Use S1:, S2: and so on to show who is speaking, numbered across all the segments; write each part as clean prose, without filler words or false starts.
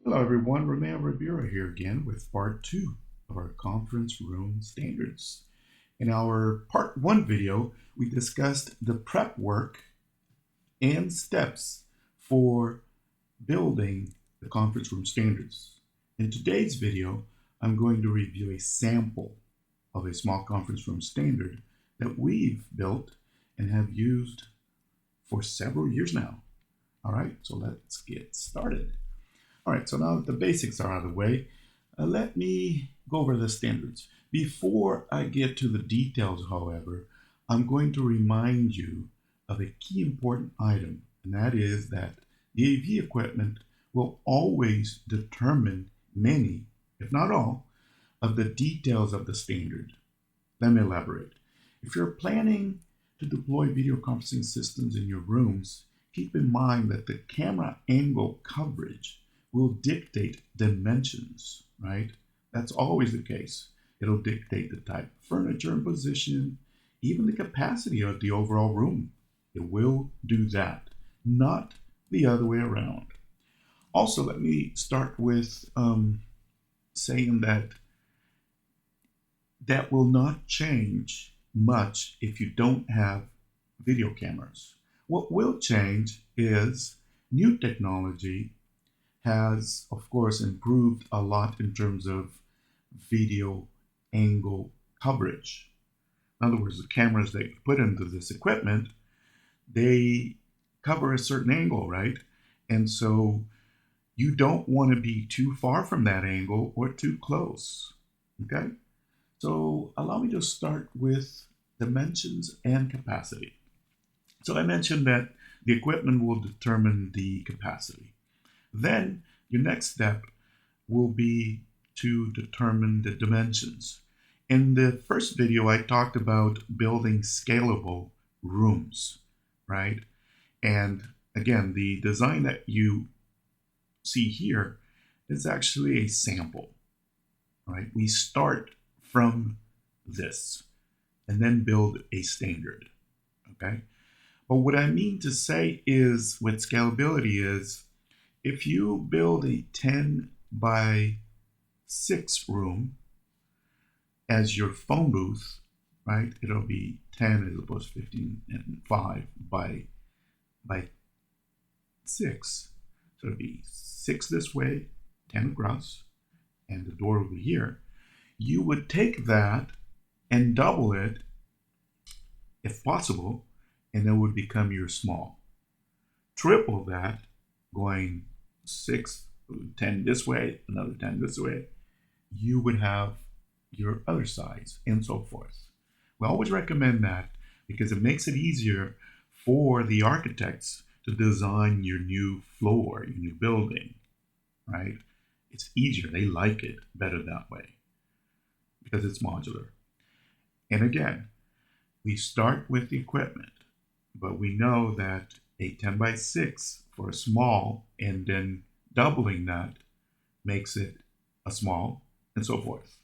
S1: Hello everyone, Romeo Rivera here again with part 2 of our conference room standards. In our part 1 video, we discussed the prep work and steps for building the conference room standards. In today's video, I'm going to review a sample of a small conference room standard that we've built and have used for several years now. All right, so let's get started. All right, so now that the basics are out of the way, let me go over the standards. Before I get to the details, however, I'm going to remind you of a key important item, and that is that the AV equipment will always determine many, if not all, of the details of the standard. Let me elaborate. If you're planning to deploy video conferencing systems in your rooms, keep in mind that the camera angle coverage will dictate dimensions, right? That's always the case. It'll dictate the type of furniture and position, even the capacity of the overall room. It will do that, not the other way around. Also, let me start with saying that will not change much if you don't have video cameras. What will change is new technology has, of course, improved a lot in terms of video angle coverage. In other words, the cameras that you put into this equipment, they cover a certain angle, right? And so you don't want to be too far from that angle or too close, okay? So allow me to start with dimensions and capacity. So I mentioned that the equipment will determine the capacity. Then your next step will be to determine the dimensions. In the first video, I talked about building scalable rooms, right? And again, the design that you see here is actually a sample, right? We start from this and then build a standard, okay? But what I mean to say is with scalability is if you build a 10 by 6 room as your phone booth, right, it'll be 10 as opposed to 15 and 5 by 6. So it'll be 6 this way, 10 across, and the door over here. You would take that and double it if possible, and it would become your small. Triple that, going 6, 10 this way, another 10 this way, you would have your other size, and so forth. We always recommend that because it makes it easier for the architects to design your new floor, your new building, right? It's easier. They like it better that way because it's modular. And again, we start with the equipment, but we know that a 10 by 6 for a small and then doubling that makes it a small and so forth.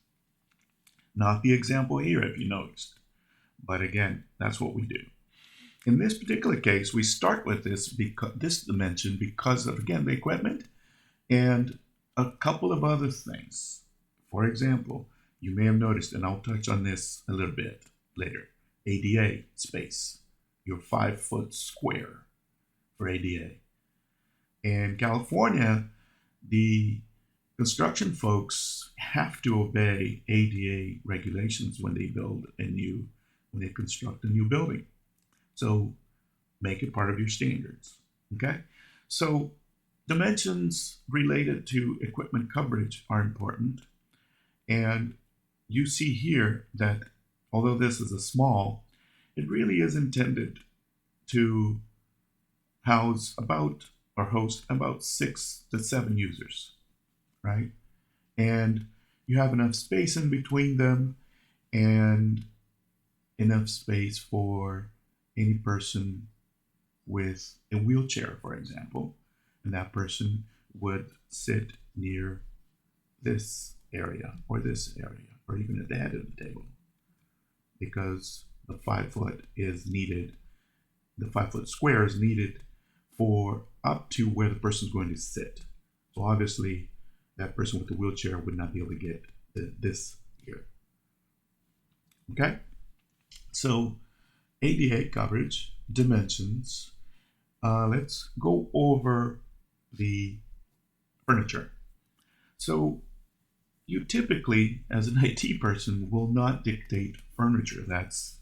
S1: Not the example here if you noticed, but again, that's what we do. In this particular case, we start with this dimension because of, again, the equipment and a couple of other things. For example, you may have noticed, and I'll touch on this a little bit later, ADA space, your 5-foot square for ADA. In California, the construction folks have to obey ADA regulations when they construct a new building. So make it part of your standards, okay? So dimensions related to equipment coverage are important. And you see here that although this is a small, it really is intended to house host about 6 to 7 users, right? And you have enough space in between them and enough space for any person with a wheelchair, for example, and that person would sit near this area or this area or even at the head of the table because the 5-foot is needed, the 5-foot square is needed for up to where the person is going to sit. So obviously that person with the wheelchair would not be able to get this here. Okay, so ADA coverage, dimensions. Let's go over the furniture. So you typically, as an IT person, will not dictate furniture. That's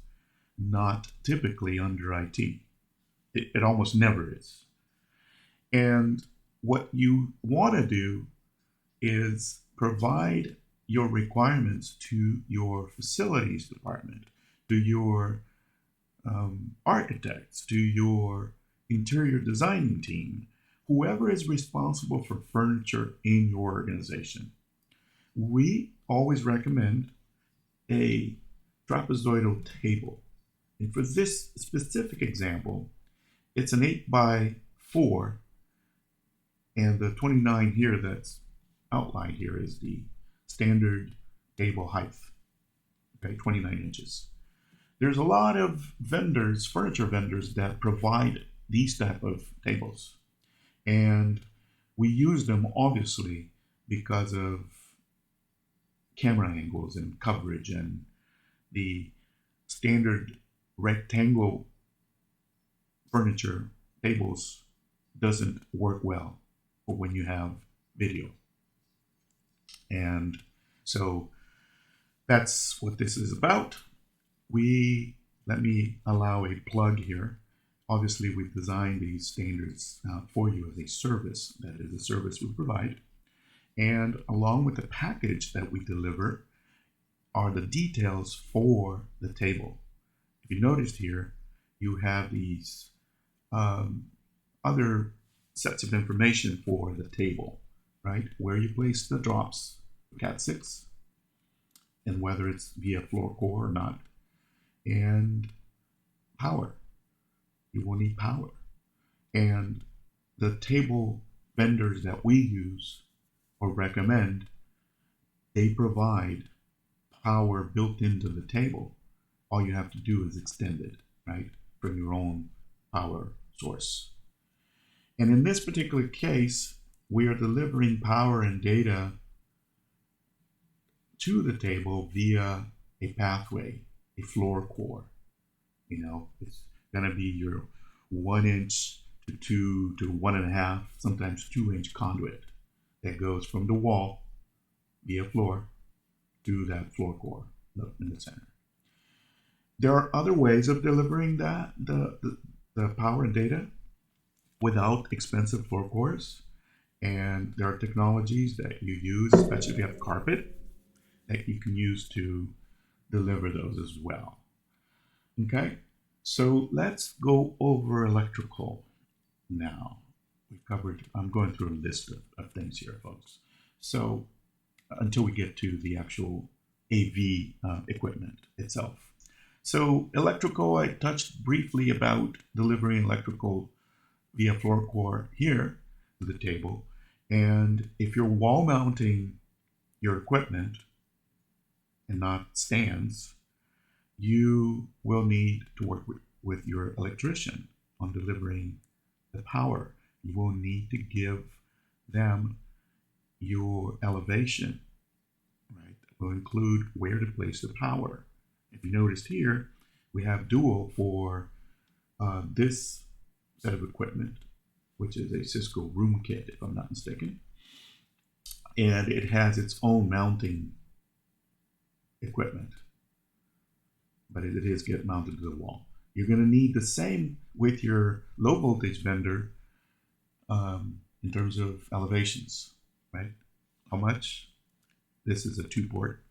S1: not typically under IT. It almost never is. And what you want to do is provide your requirements to your facilities department, to your architects, to your interior designing team, whoever is responsible for furniture in your organization. We always recommend a trapezoidal table. And for this specific example, it's an 8 by 4, and the 29 here that's outlined here is the standard table height, okay, 29 inches. There's a lot of vendors, furniture vendors, that provide these type of tables, and we use them obviously because of camera angles and coverage, and the standard rectangle furniture tables doesn't work well for when you have video. And so that's what this is about. Let me allow a plug here. Obviously, we've designed these standards for you as a service. That is a service we provide. And along with the package that we deliver are the details for the table. If you noticed here, you have these other sets of information for the table, right? Where you place the drops, Cat 6, and whether it's via floor core or not, and power. You will need power. And the table vendors that we use or recommend, they provide power built into the table. All you have to do is extend it, right, from your own power source. And in this particular case, we are delivering power and data to the table via a pathway, a floor core. You know, it's going to be your 1 inch to 2 to 1.5, sometimes 2 inch conduit that goes from the wall via floor to that floor core in the center. There are other ways of delivering that, the power and data without expensive floor cores. And there are technologies that you use, especially if you have carpet, that you can use to deliver those as well. Okay, so let's go over electrical now. I'm going through a list of things here, folks. So until we get to the actual AV equipment itself. So electrical, I touched briefly about delivering electrical via floor core here to the table. And if you're wall mounting your equipment and not stands, you will need to work with your electrician on delivering the power. You will need to give them your elevation, right? It will include where to place the power. If you noticed here, we have dual for this set of equipment, which is a Cisco room kit, if I'm not mistaken. And it has its own mounting equipment, but it is get mounted to the wall. You're going to need the same with your low voltage vendor in terms of elevations, right? How much? This is a 2-port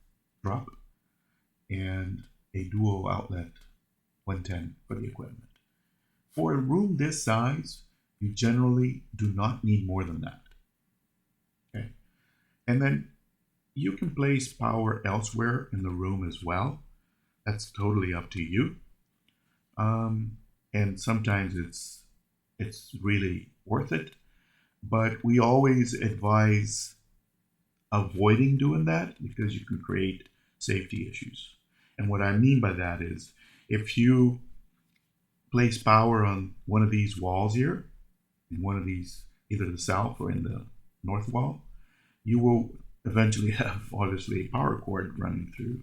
S1: drop and a dual outlet 110 for the equipment. For a room this size, you generally do not need more than that. Okay, and then you can place power elsewhere in the room as well. That's totally up to you. And sometimes it's really worth it, but we always advise avoiding doing that because you can create safety issues. And what I mean by that is if you place power on one of these walls here, in one of these, either the south or in the north wall, you will eventually have obviously a power cord running through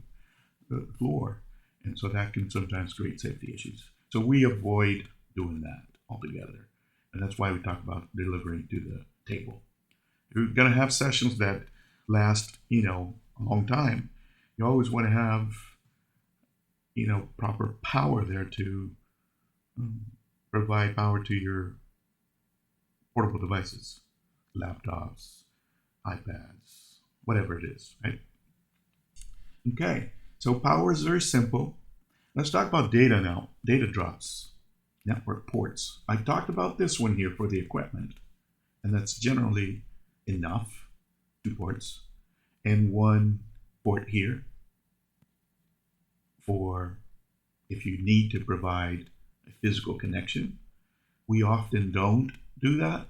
S1: the floor. And so that can sometimes create safety issues. So we avoid doing that altogether. And that's why we talk about delivering to the table. If you're going to have sessions that last, a long time, you always want to have, proper power there to provide power to your portable devices, laptops, iPads, whatever it is, right? Okay, so power is very simple. Let's talk about data now. Data drops, network ports. I talked about this one here for the equipment, and that's generally enough, 2 ports, and 1 port here for if you need to provide a physical connection. We often don't do that.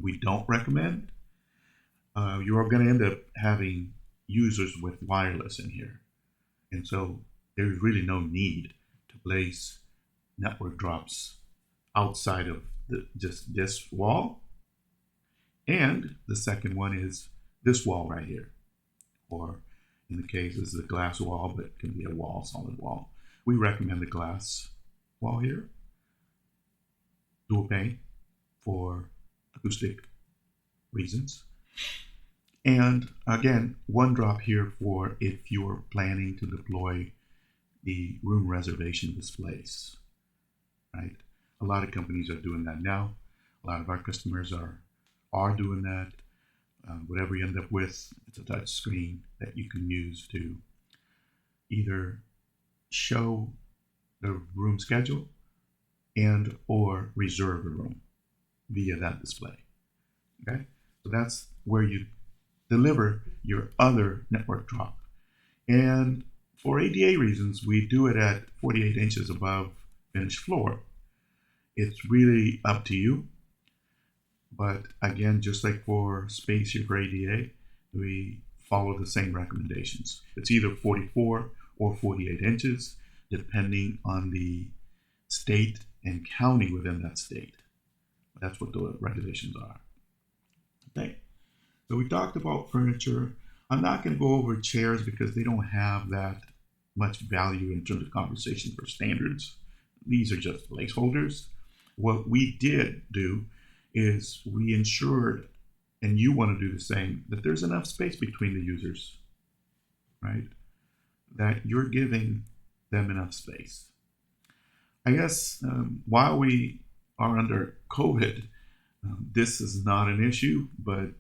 S1: We don't recommend. You are going to end up having users with wireless in here. And so there's really no need to place network drops outside of just this wall. And the second one is this wall right here. Or in the case, this is a glass wall, but it can be a wall, solid wall. We recommend the glass wall here, dual pane for acoustic reasons. And again, 1 drop here for if you're planning to deploy the room reservation displays, right? A lot of companies are doing that now. A lot of our customers are doing that. Whatever you end up with, it's a touch screen that you can use to either show the room schedule and or reserve a room via that display. Okay, so that's where you deliver your other network drop. And for ADA reasons, we do it at 48 inches above finished floor. It's really up to you. But again, just like for space here for ADA, we follow the same recommendations. It's either 44 or 48 inches, depending on the state and county within that state. That's what the regulations are. Okay, so we talked about furniture. I'm not going to go over chairs because they don't have that much value in terms of conversation for standards. These are just placeholders. What we did do is we ensured, and you want to do the same, that there's enough space between the users, right? That you're giving them enough space. I guess while we are under COVID, this is not an issue, but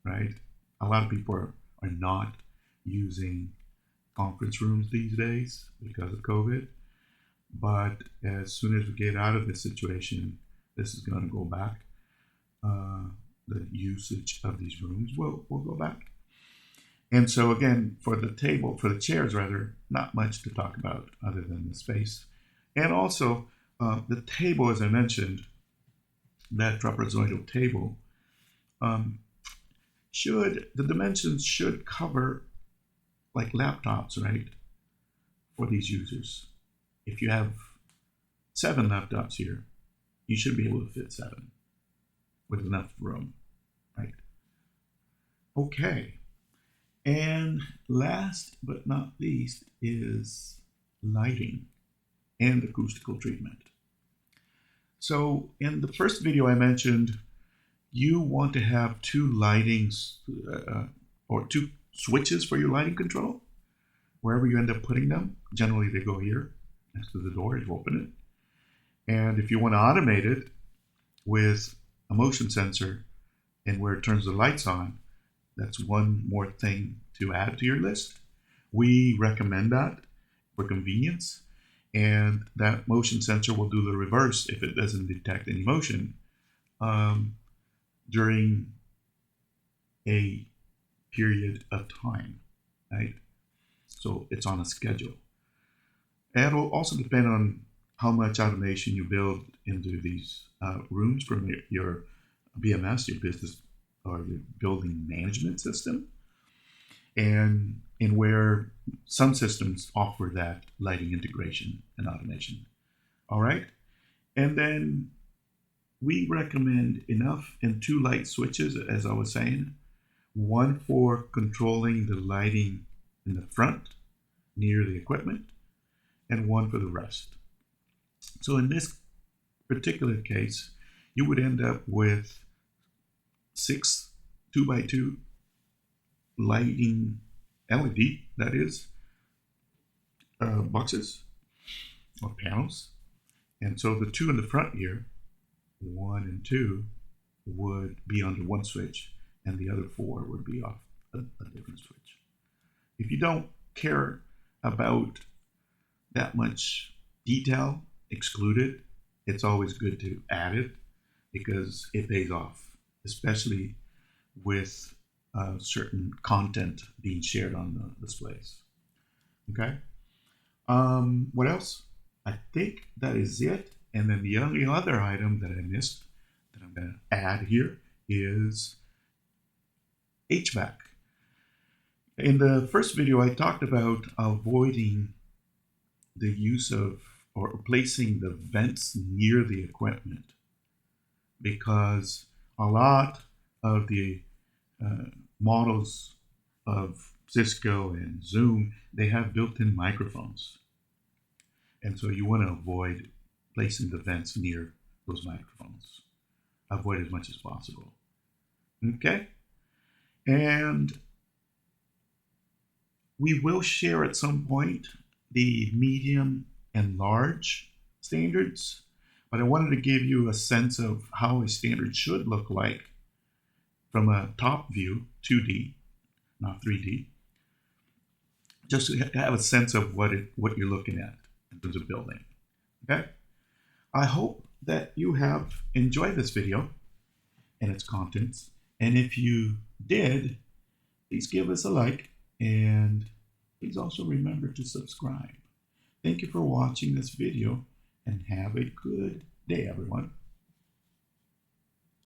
S1: right, a lot of people are not using conference rooms these days because of COVID. But as soon as we get out of this situation, this is going to go back. The usage of these rooms will go back. And so again, for the chairs rather, not much to talk about other than the space. And also the table, as I mentioned, that trapezoidal table, the dimensions should cover like laptops, right? For these users. If you have 7 laptops here, you should be able to fit 7 with enough room, right? Okay. And last but not least is lighting and acoustical treatment. So in the first video I mentioned, you want to have 2 lightings or 2 switches for your lighting control. Wherever you end up putting them, generally they go here next to the door, you open it. And if you want to automate it with a motion sensor and where it turns the lights on, that's one more thing to add to your list. We recommend that for convenience, and that motion sensor will do the reverse if it doesn't detect any motion during a period of time, right? So it's on a schedule. And it will also depend on how much automation you build into these rooms from your BMS, your business or your building management system, and where some systems offer that lighting integration and automation. All right, and then we recommend enough and 2 light switches, as I was saying, one for controlling the lighting in the front near the equipment, and one for the rest. So in this particular case, you would end up with 6 2x2 lighting LED, that is, boxes or panels. And so the two in the front here, 1 and 2, would be under one switch, and the other 4 would be off a different switch. If you don't care about that much detail excluded, it's always good to add it because it pays off, especially with certain content being shared on the displays. Okay. What else? I think that is it. And then the only other item that I missed that I'm going to add here is HVAC. In the first video, I talked about avoiding the use of or placing the vents near the equipment because a lot of the models of Cisco and Zoom, they have built-in microphones. And so you want to avoid placing the vents near those microphones. Avoid as much as possible. Okay? And we will share at some point the medium and large standards, but I wanted to give you a sense of how a standard should look like from a top view, 2D, not 3D, just to have a sense of what you're looking at in terms of building. Okay? I hope that you have enjoyed this video and its contents. And if you did, please give us a like and please also remember to subscribe. Thank you for watching this video and have a good day, everyone.